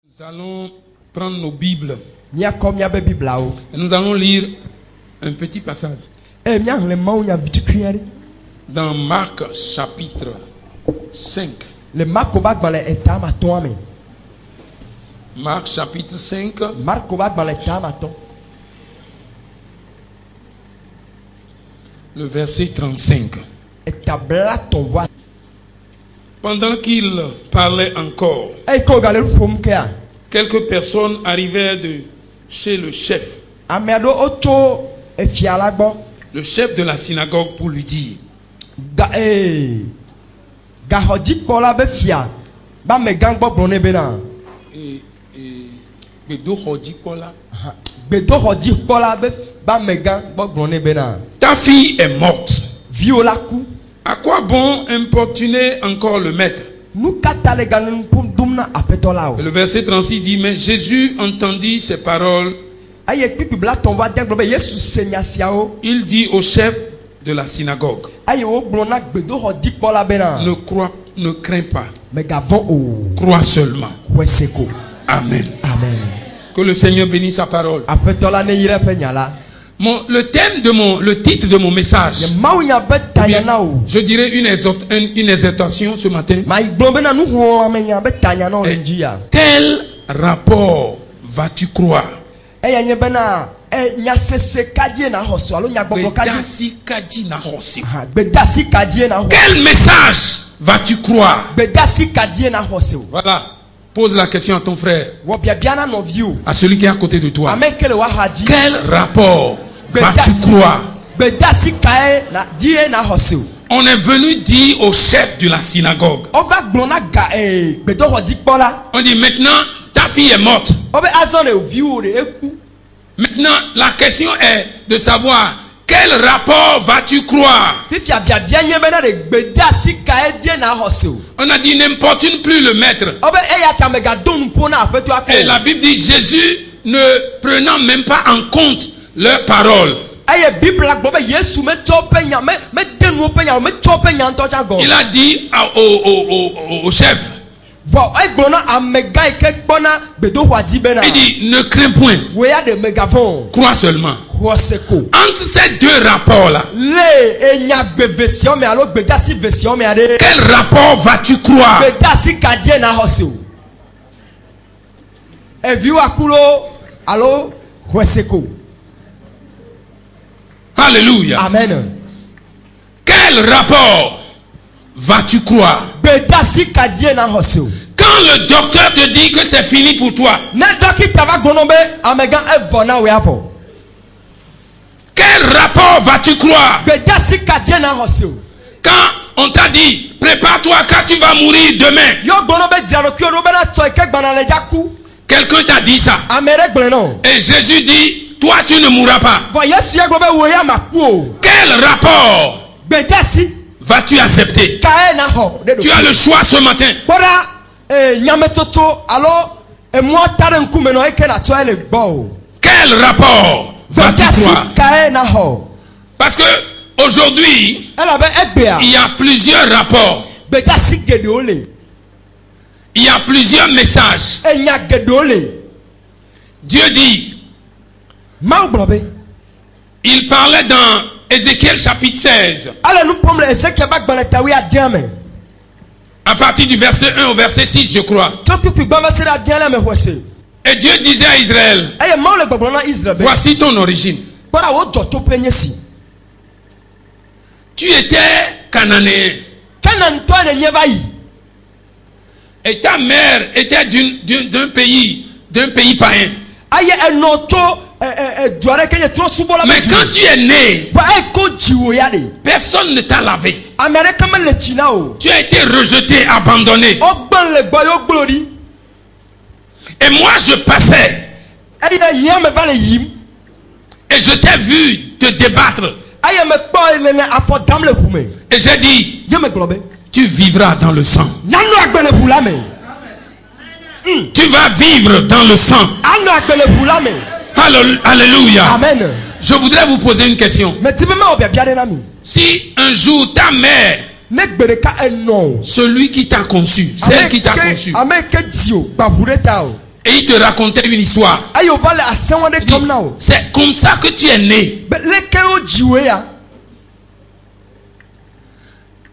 Nous allons prendre nos Bibles et nous allons lire un petit passage dans Marc chapitre 5. Marc chapitre 5. Le verset 35. Pendant qu'il parlait encore, quelques personnes arrivèrent de chez le chef. Le chef de la synagogue pour lui dire: ta fille est morte. À quoi bon importuner encore le maître? Et le verset 36 dit: mais Jésus entendit ces paroles. Il dit au chef de la synagogue: ne crains pas, crois seulement. Amen. Que le Seigneur bénisse sa parole. Le titre de mon message, je dirais une exhortation ce matin. Quel rapport vas-tu croire? Quel message vas-tu croire? Voilà. Pose la question à ton frère, à celui qui est à côté de toi. Quel rapport vas-tu croire? On est venu dire au chef de la synagogue. On dit: maintenant ta fille est morte. Maintenant la question est de savoir: quel rapport vas-tu croire? On a dit: n'importune plus le maître. Et la Bible dit: Jésus ne prenant même pas en compte leurs paroles. Il a dit au chef, il dit: ne crains point, crois seulement. Entre ces deux rapports là, quel rapport vas-tu croire? Alléluia. Amen. Quel rapport vas-tu croire? Quand le docteur te dit que c'est fini pour toi, quel rapport vas-tu croire? Quand on t'a dit: prépare-toi car tu vas mourir demain, quelqu'un t'a dit ça, et Jésus dit: toi tu ne mourras pas. Quel rapport vas-tu accepter? Tu as le choix ce matin. Quel rapport vas-tu croire? Parce que aujourd'hui, il y a plusieurs rapports. Il y a plusieurs messages. Dieu dit, il parlait dans Ézéchiel chapitre 16, à partir du verset 1 au verset 6, je crois. Et Dieu disait à Israël: voici ton origine. Tu étais cananéen. Et ta mère était d'un pays païen. Mais quand tu es né, personne ne t'a lavé. Tu as été rejeté, abandonné. Et moi je passais et je t'ai vu te débattre. Et j'ai dit: tu vivras dans le sang. Tu vas vivre dans le sang. Alléluia. Amen. Je voudrais vous poser une question. Si un jour ta mère, celui qui t'a conçu, celle qui t'a conçu, Et il te racontait une histoire. C'est comme ça que tu es né.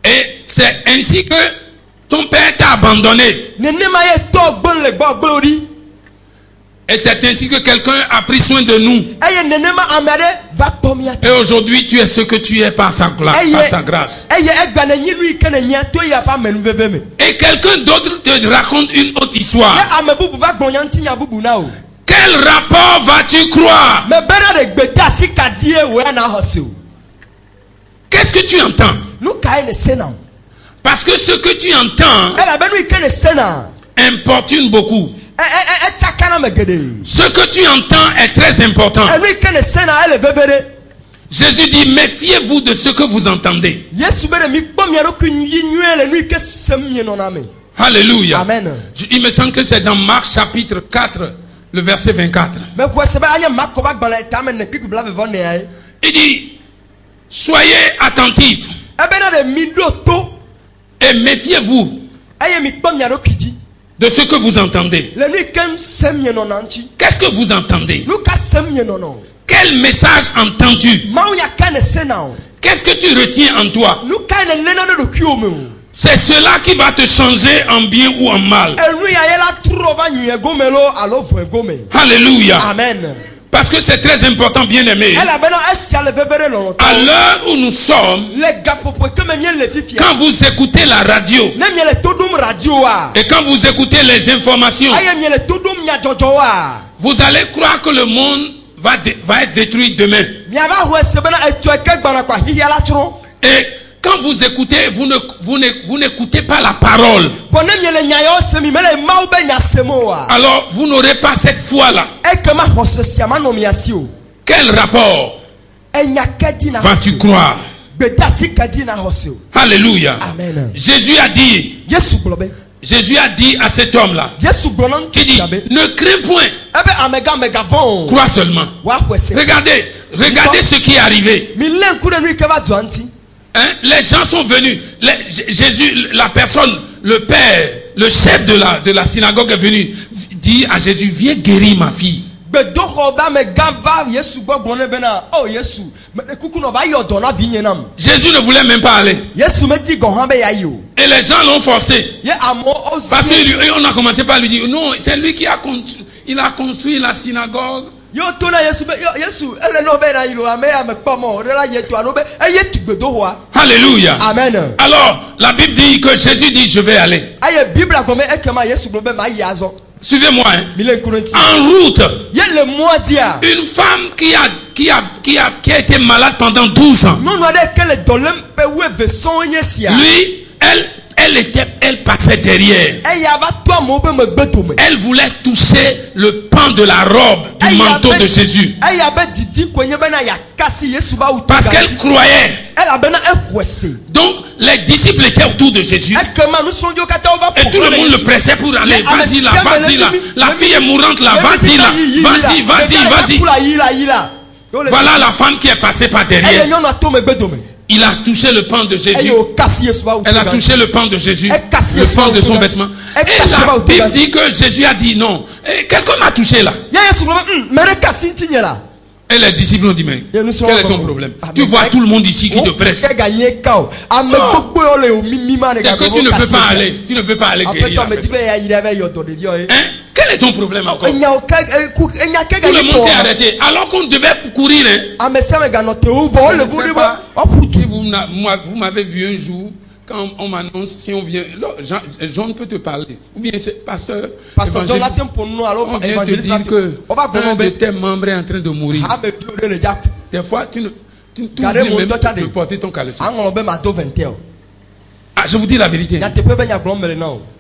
Et c'est ainsi que ton père t'a abandonné. Et c'est ainsi que quelqu'un a pris soin de nous. Et aujourd'hui, tu es ce que tu es par sa grâce. Et quelqu'un d'autre te raconte une autre histoire. Quel rapport vas-tu croire? Qu'est-ce que tu entends? Parce que ce que tu entends importune beaucoup. Ce que tu entends est très important. Jésus dit, méfiez-vous de ce que vous entendez. Alléluia. Amen. Il me semble que c'est dans Marc chapitre 4, le verset 24. Il dit, soyez attentifs et méfiez-vous de ce que vous entendez. Qu'est-ce que vous entendez? Quel message entends-tu? Qu'est-ce que tu retiens en toi? C'est cela qui va te changer en bien ou en mal. Alléluia. Amen. Parce que c'est très important, bien aimé. À l'heure où nous sommes, quand vous écoutez la radio et quand vous écoutez les informations, vous allez croire que le monde va être détruit demain. Et quand vous écoutez, vous n'écoutez pas la parole. Alors vous n'aurez pas cette foi-là. Quel rapport vas-tu croire? Alléluia. Amen. Jésus a dit à cet homme-là, qui dit, ne crains point, crois seulement. Regardez ce qui est arrivé. Hein? Les gens sont venus. Jésus, la personne, le père, le chef de la synagogue est venu dire à Jésus, viens guérir ma fille. Jésus ne voulait même pas aller. Et les gens l'ont forcé. Parce qu'on a commencé par lui dire, non, c'est lui qui a construit la synagogue. Alléluia. Amen. Alors, la Bible dit que Jésus dit, je vais aller. Suivez-moi. Hein. En route, une femme qui a été malade pendant 12 ans. Lui, elle passait derrière. Elle voulait toucher le pan de la robe du manteau de Jésus. Parce qu'elle croyait. Donc les disciples étaient autour de Jésus. Et tout le monde le pressait pour aller. Vas-y là, vas-y là. La fille est mourante là, vas-y là. Vas-y. Voilà la femme qui est passée par derrière. Il a touché le pan de Jésus. Elle a touché le pan de Jésus. Le pan de son vêtement. Et la Bible dit que Jésus a dit non. Quelqu'un m'a touché là. Et les disciples ont dit, mais quel est ton problème? Tu vois tout le monde ici qui te presse. C'est que tu ne peux pas aller. Tu ne peux pas aller guérir. Hein? Quel est ton problème encore? Tout le monde s'est arrêté. Alors qu'on devait courir. Hein? Je ne sais pas si vous m'avez vu un jour. Quand on m'annonce, si on vient, Jean peut te parler. Ou bien c'est pasteur Jonathan, on vient te dire que un de tes membres est en train de mourir. Des fois, tu oublies même de porter ton caleçon. Ah, je vous dis la vérité.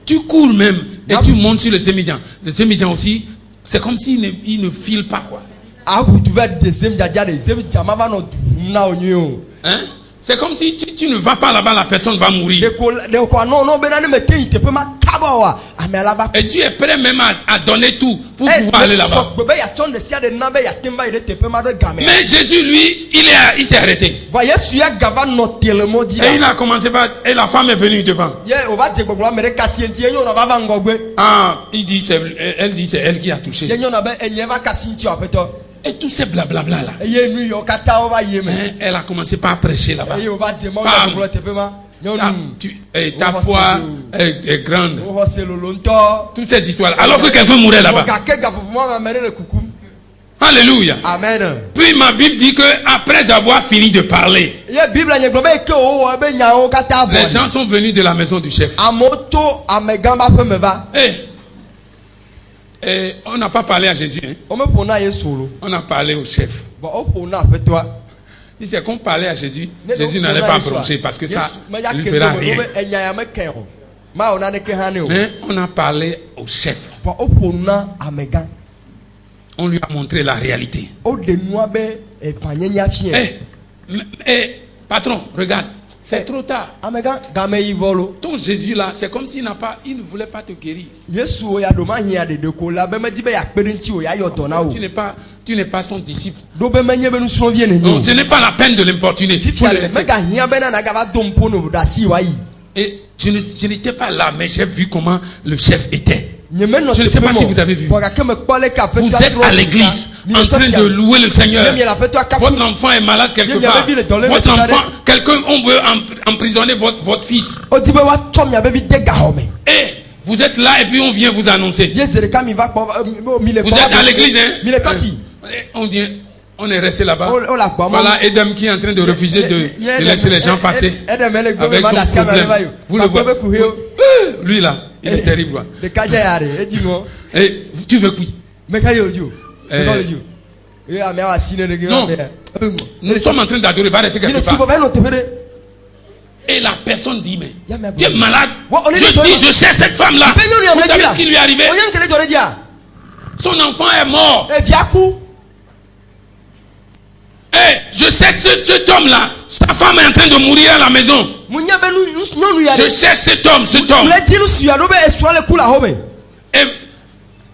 Tu cours même et tu montes sur le sémidjan. Le sémidjan aussi, c'est comme s'il ne file pas quoi. Hein? C'est comme si tu ne vas pas là-bas, la personne va mourir. Et tu es prêt même à donner tout pour pouvoir aller là-bas. Mais Jésus, lui, il s'est arrêté. Et il a commencé par... Et la femme est venue devant. Ah, elle dit c'est elle qui a touché. Et tout ces blablabla là. Elle a commencé par prêcher là-bas. Ta foi est grande. Toutes ces histoires. Alors que quelqu'un mourait là-bas. Alléluia. Amen. Puis ma Bible dit que après avoir fini de parler, les gens sont venus de la maison du chef. Et on n'a pas parlé à Jésus. Hein? On a parlé au chef. Si c'est qu'on parlait à Jésus, Jésus n'allait pas broncher parce que ça ne lui fera rien. Mais on a parlé au chef. On lui a montré la réalité. Patron, regarde. C'est trop tard. Ton Jésus là, c'est comme s'il il ne voulait pas te guérir. Tu n'es pas son disciple. Donc, ce n'est pas la peine de l'importuner. Et je n'étais pas là, mais j'ai vu comment le chef était. Je ne sais pas si vous avez vu. Vous êtes à l'église en train de louer le Seigneur. Votre enfant est malade quelque part. Votre enfant, on veut emprisonner votre fils. Et vous êtes là et puis on vient vous annoncer. Vous êtes à l'église, hein? On est resté là-bas. Voilà Edem qui est en train de refuser de laisser les gens passer avec son problème. Vous le voyez. Lui là, il est terrible. Et tu veux qui? Non. Nous sommes en train d'adorer. Et la personne dit, mais tu es malade. Je dis, je cherche cette femme-là. Vous savez ce qui lui est arrivé? Son enfant est mort. Je sais que cet homme-là, sa femme est en train de mourir à la maison. Je cherche cet homme.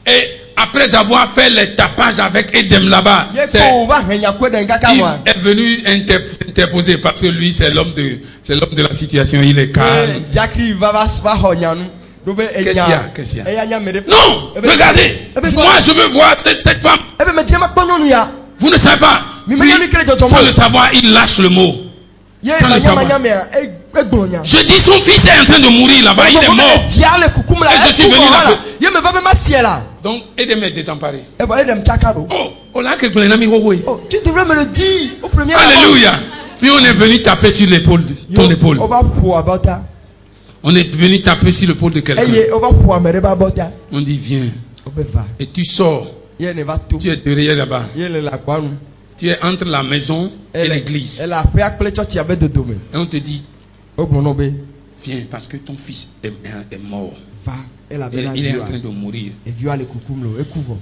Et après avoir fait les tapages avec Edem là-bas, il est venu interposer parce que lui, c'est l'homme de la situation. Il est calme. Qu'est-ce qu'il y a? Non, regardez. Moi, je veux voir cette femme. Vous ne savez pas. Puis, sans le savoir, il lâche le mot. Sans le savoir. Je dis, son fils est en train de mourir là-bas. Il est mort. Et je suis venu là. Donc, Edem est désemparé. Tu devrais me le dire au premier. Alléluia. Puis on est venu taper sur l'épaule, ton épaule. On est venu taper sur l'épaule de quelqu'un. On dit, viens. Et tu sors. Tu es derrière là-bas. Tu es entre la maison et l'église. Et on te dit, viens parce que ton fils est mort. Il est en train de mourir.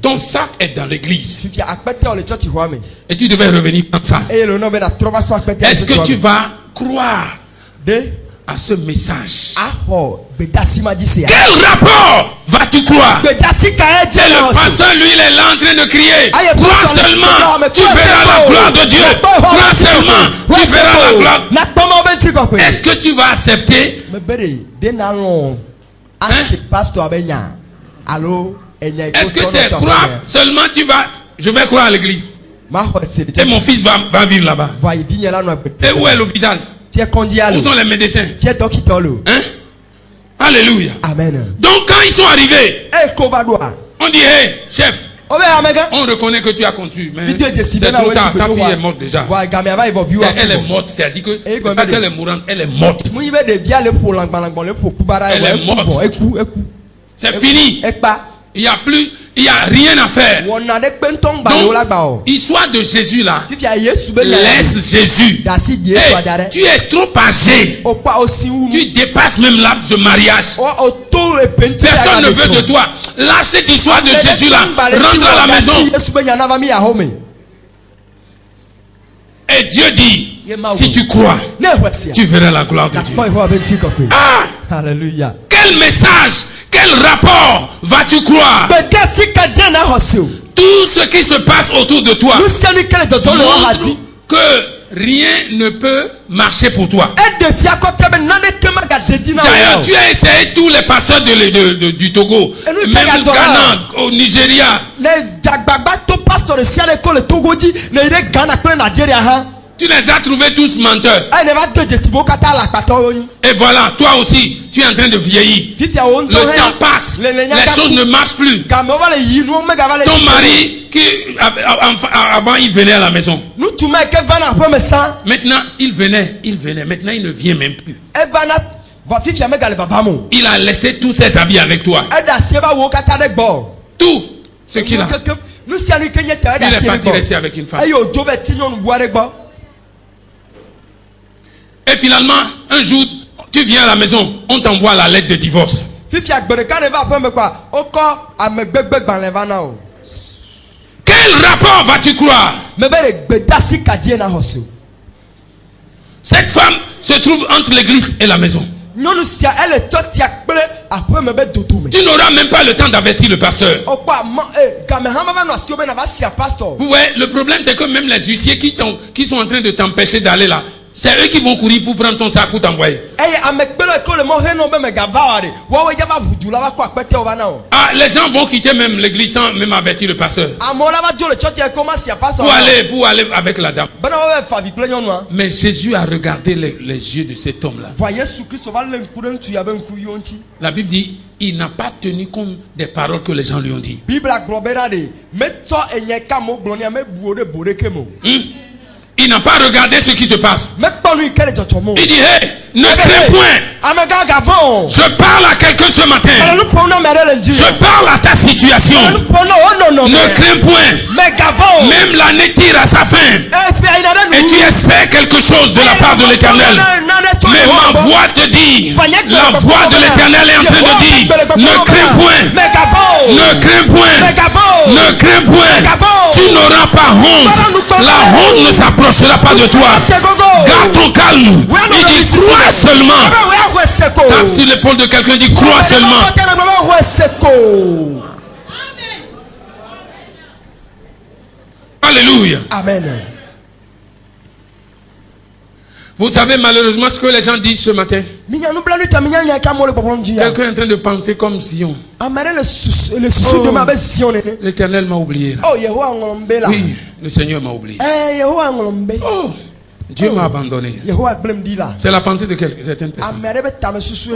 Ton sac est dans l'église. Et tu devais revenir comme ça. Est-ce que tu vas croire à ce message? Quel rapport vas-tu croire? Et le pasteur, lui, il est là en train de crier. Crois seulement, tu verras la gloire de Dieu. Crois seulement, tu verras la gloire. Est-ce que tu vas accepter? Est-ce que c'est croire seulement je vais croire à l'église et mon fils va vivre là-bas? Et où est l'hôpital? Où sont les médecins? Hein? Alléluia. Amen. Donc quand ils sont arrivés, on dit, hey chef, on reconnaît que tu as conçu, mais c'est trop tard, ta fille est morte déjà. Elle est morte, c'est-à-dire que c'est pas qu'elle est mourante, elle est morte. Elle est morte. C'est fini. Il n'y a rien à faire. Donc, histoire de Jésus là. Laisse Jésus. Hey, tu es trop âgé. Tu dépasses même l'âge de mariage. Personne ne veut de toi. Lâche cette histoire de Jésus là. Rentre à la maison. Et Dieu dit, si tu crois, tu verras la gloire de Dieu. Ah! Alléluia. Quel message, Quel rapport vas-tu croire? Tout ce qui se passe autour de toi montre que rien ne peut marcher pour toi. D'ailleurs, tu as essayé tous les pasteurs du Togo, même au Ghana, au Nigeria. Tu les as trouvés tous menteurs. Et voilà, toi aussi, tu es en train de vieillir. Le temps passe, les choses ne marchent plus. Ton mari, qui avant il venait à la maison. Maintenant il venait. Maintenant il ne vient même plus. Il a laissé tous ses habits avec toi. Tout ce qu'il a. Il est parti rester avec une femme. Et finalement, un jour, tu viens à la maison, on t'envoie la lettre de divorce. Quel rapport vas-tu croire? Cette femme se trouve entre l'église et la maison. Tu n'auras même pas le temps d'investir le pasteur. Vous voyez, le problème c'est que même les huissiers qui sont en train de t'empêcher d'aller là, c'est eux qui vont courir pour prendre ton sac pour t'envoyer. Ah, les gens vont quitter même l'église sans même avertir le pasteur. Pour aller avec la dame. Mais Jésus a regardé les yeux de cet homme-là. La Bible dit, il n'a pas tenu compte des paroles que les gens lui ont dit. Il n'a pas regardé ce qui se passe. Il dit, hey, ne crains point. Je parle à quelqu'un ce matin. Je parle à ta situation. Ne crains point. Même l'année tire à sa fin. Et tu espères quelque chose de la part de l'Éternel. Mais ma voix te dit, la voix de l'Éternel est en train de dire, ne crains point. Ne crains point. Ne crains point. Tu n'auras pas honte. La honte ne s'approchera pas de toi. Garde ton calme. Il dit, crois seulement. Tape sur l'épaule de quelqu'un, dit, crois seulement. Alléluia. Amen. Vous savez malheureusement ce que les gens disent ce matin. Quelqu'un est en train de penser comme Sion. L'Éternel m'a oublié. Oui, le Seigneur m'a oublié. Oh, Dieu m'a abandonné. C'est la pensée de certaines personnes.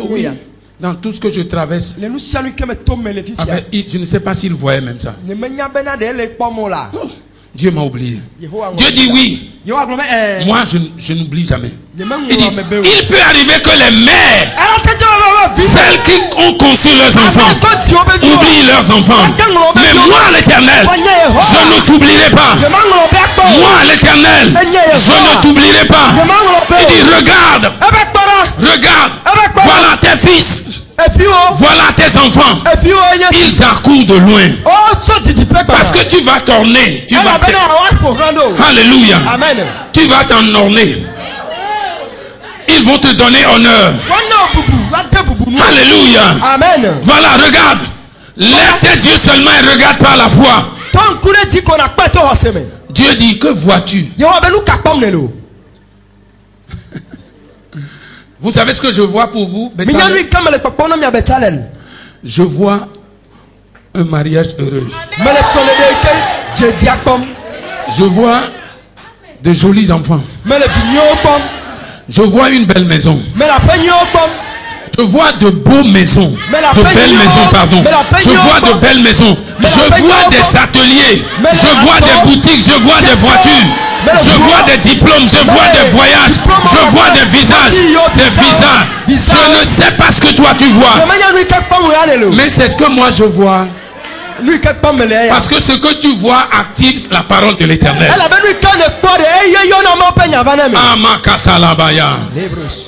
Oui. Dans tout ce que je traverse, je ne sais pas s'il voyait même ça. Oh. Dieu m'a oublié. Dieu dit oui. Moi, je n'oublie jamais. Il dit, il peut arriver que les mères, celles qui ont conçu leurs enfants, oublient leurs enfants. Mais moi, l'Éternel, je ne t'oublierai pas. Moi, l'Éternel, je ne t'oublierai pas. Il dit, regarde, voilà tes fils. Voilà tes enfants. Ils accourent de loin. Parce que tu vas t'orner. Alléluia. Tu vas t'en orner. Ils vont te donner honneur. Alléluia. Amen. Voilà, regarde. Lève tes yeux seulement et regarde par la foi. Dieu dit, que vois-tu? Vous savez ce que je vois pour vous? Je vois un mariage heureux. Je vois de jolis enfants. Je vois une belle maison. Je vois de beaux maisons. De belles maisons, pardon. Je vois de belles maisons. Je vois des ateliers. Je vois des boutiques. Je vois des voitures. Je vois des diplômes. Je vois des voyages. Je vois des visages. Des visas. Je ne sais pas ce que toi tu vois. Mais c'est ce que moi je vois. Parce que ce que tu vois active la parole de l'Éternel.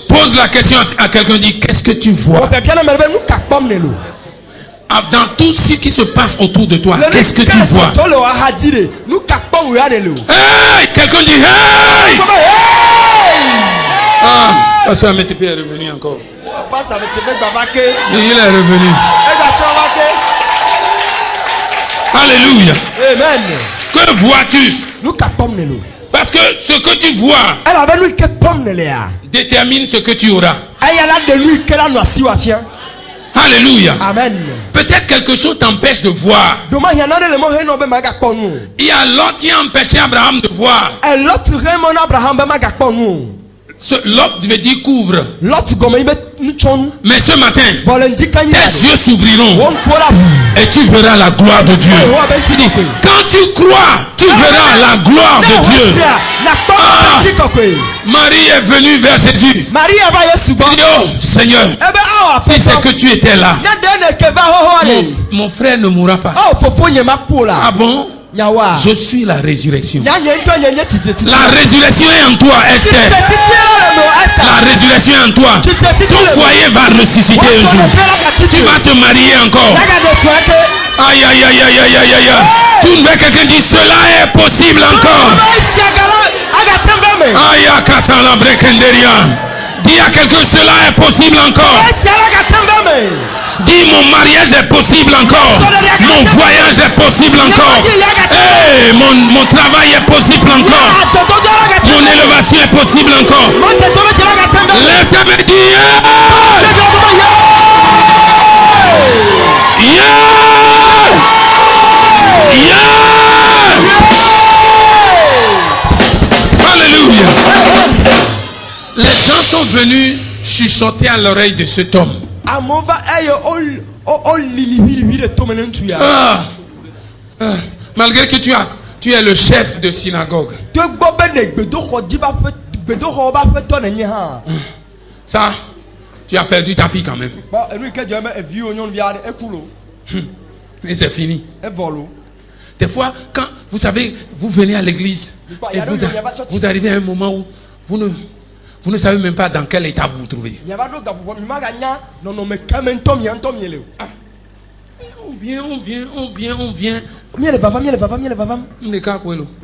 Pose la question à quelqu'un, dit, qu'est-ce que tu vois? Dans tout ce qui se passe autour de toi, qu'est-ce que tu vois? Hey! Quelqu'un dit, hey! Ah, Pasteur Amétépé est revenu encore. Et il est revenu. Alléluia. Amen. Que vois-tu? Parce que ce que tu vois détermine ce que tu auras. Alléluia. Amen. Peut-être quelque chose t'empêche de voir. Il y a Lot qui a empêché Abraham de voir. Lot veut dire couvre. Mais ce matin, tes yeux s'ouvriront et tu verras la gloire de Dieu. Quand tu crois, tu verras la gloire de Dieu. Marie est venue vers Jésus. Elle dit, oh Seigneur, si c'est que tu étais là, mon frère ne mourra pas. Ah bon? Je suis la résurrection. La résurrection est en toi, Esther. La résurrection est en toi. Ton foyer va ressusciter un jour. Tu vas te marier encore. Aïe aïe aïe aïe aïe aïe aïe. Tu ne veux quelqu'un dire cela est possible encore. Aïe katala brekenderia. Dis à quelqu'un cela est possible encore. Dis mon mariage est possible encore. Mon voyage est possible encore. Hey, mon travail est possible encore. Mon élévation est possible encore. Lève ta main et dis Alléluia. Les gens sont venus chuchoter à l'oreille de cet homme. Malgré que tu es le chef de synagogue. Ça, tu as perdu ta fille quand même. Et c'est fini. Des fois, quand vous savez, vous venez à l'église et vous arrivez à un moment où vous ne savez même pas dans quel état vous vous trouvez. On vient.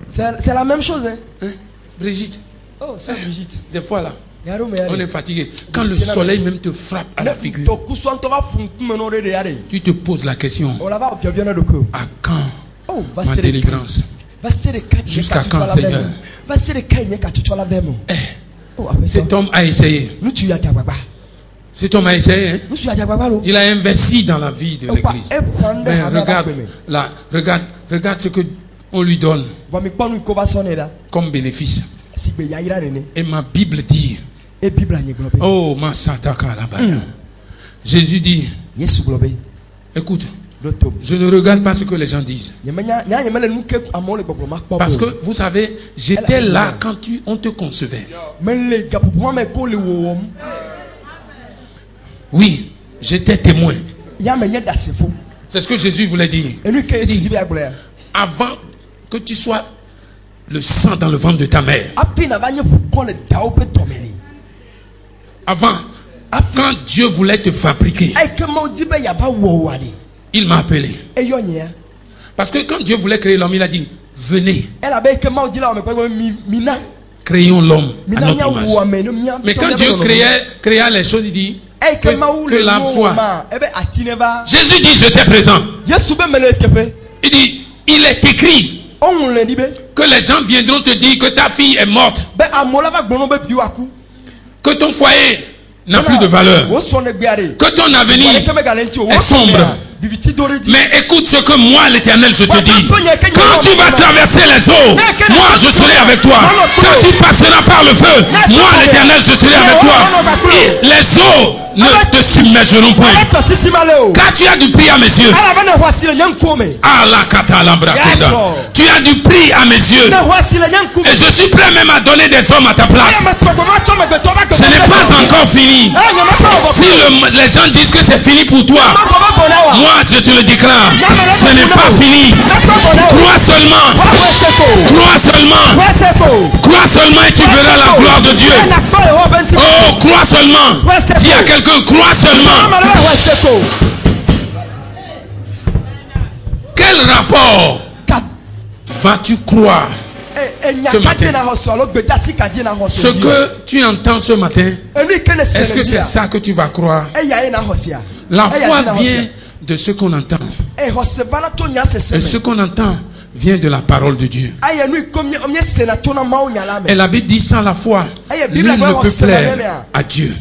C'est la même chose. Hein? Brigitte. Oh, c'est Brigitte. Des fois là, on est fatigué. Quand le soleil même te frappe à la figure, tu te poses la question, à quand ma délivrance? Jusqu'à quand, Seigneur? Cet homme a essayé. Cet homme a essayé. Hein? Il a investi dans la vie de l'église. Mais regarde ce que on lui donne comme bénéfice. Et ma Bible dit, oh ma Sataka là-bas. Jésus dit, écoute, je ne regarde pas ce que les gens disent. Parce que vous savez, j'étais là quand on te concevait. Oui, j'étais témoin. C'est ce que Jésus voulait dire. Avant que tu sois le sang dans le ventre de ta mère. Avant, quand Dieu voulait te fabriquer, il m'a appelé. Parce que quand Dieu voulait créer l'homme, il a dit, venez. Créons l'homme à notre image. Mais quand Dieu créa les choses, il dit que l'âme soit. Jésus dit, je t'ai présent. Il dit, il est écrit que les gens viendront te dire que ta fille est morte, que ton foyer n'a plus de valeur, que ton avenir est sombre. Mais écoute ce que moi l'Éternel je te dis. Quand tu vas traverser les eaux, moi je serai avec toi. Quand tu passeras par le feu, moi l'Éternel je serai avec toi. Et les eaux ne te submergeront point. Car tu as du prix à mes yeux. Tu as du prix à mes yeux. Et je suis prêt même à donner des hommes à ta place. Ce n'est pas encore fini. Si les gens disent que c'est fini pour toi, moi je te le déclare, ce n'est pas fini. Crois seulement. Crois seulement. Crois seulement et tu verras la gloire de Dieu. Oh, crois seulement. Dis à quelqu'un, crois seulement. Quel rapport vas-tu croire ce matin, ce que tu entends ce matin, est-ce que c'est ça que tu vas croire? La foi vient de ce qu'on entend. Et ce qu'on entend vient de la parole de Dieu. Et la Bible dit sans la foi, nul ne peut plaire à Dieu.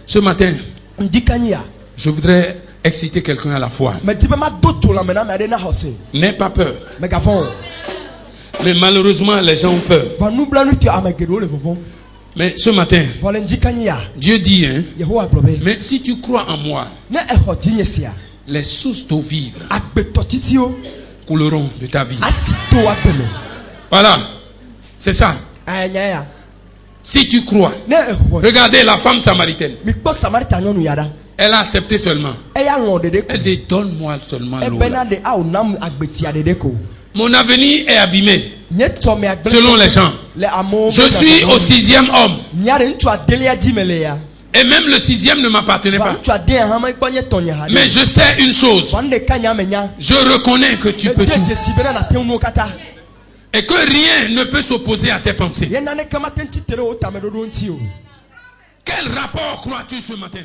Ce matin, je voudrais exciter quelqu'un à la foi. N'aie pas peur. Mais malheureusement, les gens ont peur. Mais ce matin, Dieu dit, hein, mais si tu crois en moi, les sources d'eau vive couleront de ta vie. Voilà, c'est ça. Si tu crois, regardez la femme samaritaine. Elle a accepté seulement. Elle dit, donne-moi seulement l'eau. Mon avenir est abîmé. Selon les gens, je suis au 6e homme. Et même le 6e ne m'appartenait pas. Mais je sais une chose. Je reconnais que tu peux tout. Et que rien ne peut s'opposer à tes pensées. Quel rapport crois-tu ce matin?